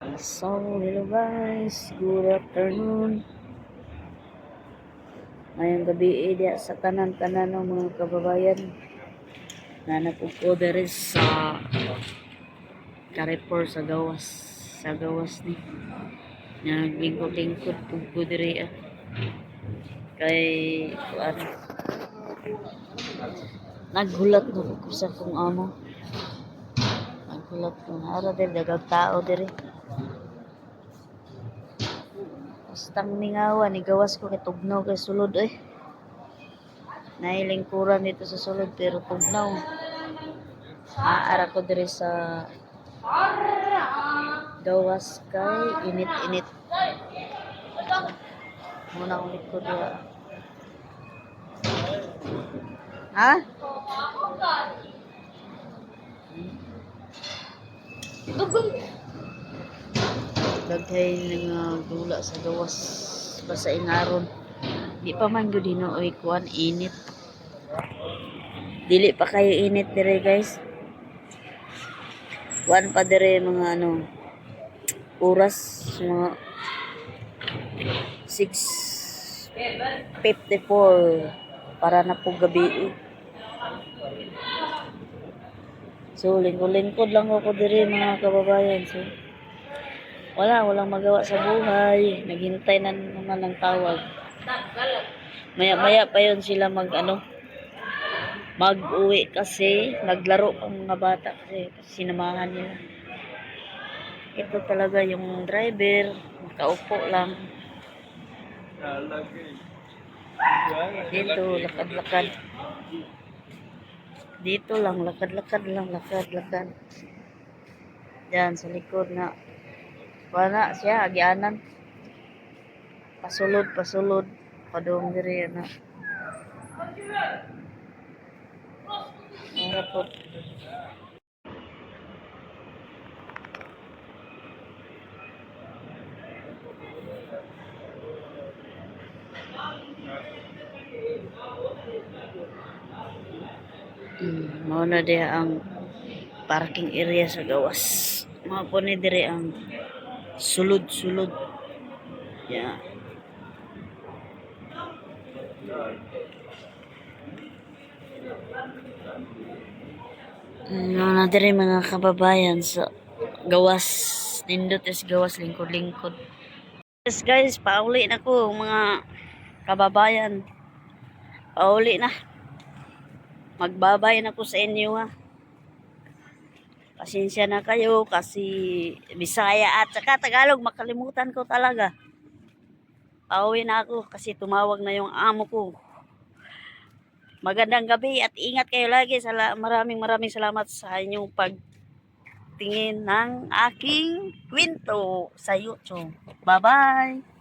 So, hello guys, good afternoon. Ngayong gabi diya sa tanan-tanan ng mga kababayan na nagpo-cover sa Carrefour sa gawas ni. Naglingkod-lingkod po diri kay kuan. Naghulat na ko sa kung amo. Naghulat na ara diri dagang tao diri. Bastang mingawan ni gawas ko kay tugnaw kay sulod nailingkuran dito sa sulod pero tugnaw. Aara ko diri sa gawas kay init-init. Muna akong likod ya. Ha? Daghay nga dula sa gawas basta ingaron. Di pa man gyud hinuoy kuan init. Dili pa kayo init dire guys. Kuan pa dire mga oras mga 6:54 para na po gabi. So lingkod-lingkod lang ako dire mga kababayan. So walang magawa sa buhay. Naghintay na naman ng tawag. Maya-maya pa yon sila mag-uwi kasi naglaro ang mga bata kasi sinamahan nila. Ito talaga yung driver, nakaupo lang. Dito, lakad-lakad. Dito lang, lakad-lakad lang, lakad-lakad. Diyan, sa likod na. Wala siya, agianan. Pasulod. Padung diri na. Para po. Mao na diya ang parking area sa gawas. Mao po ni dire ang sulod. Yeah. Mao na dire mga kababayan sa gawas. Nindot is gawas lingkod-lingkod. Yes guys, pauli na ko mga kababayan. Pauli na. Magbabay na ko sa inyo ha. Pasensya na kayo kasi Bisaya at saka Tagalog makalimutan ko talaga. Pauwi na ako kasi tumawag na yung amo ko. Magandang gabi at ingat kayo lagi. Maraming salamat sa inyong pagtingin ng aking kwento sa YouTube. Bye-bye!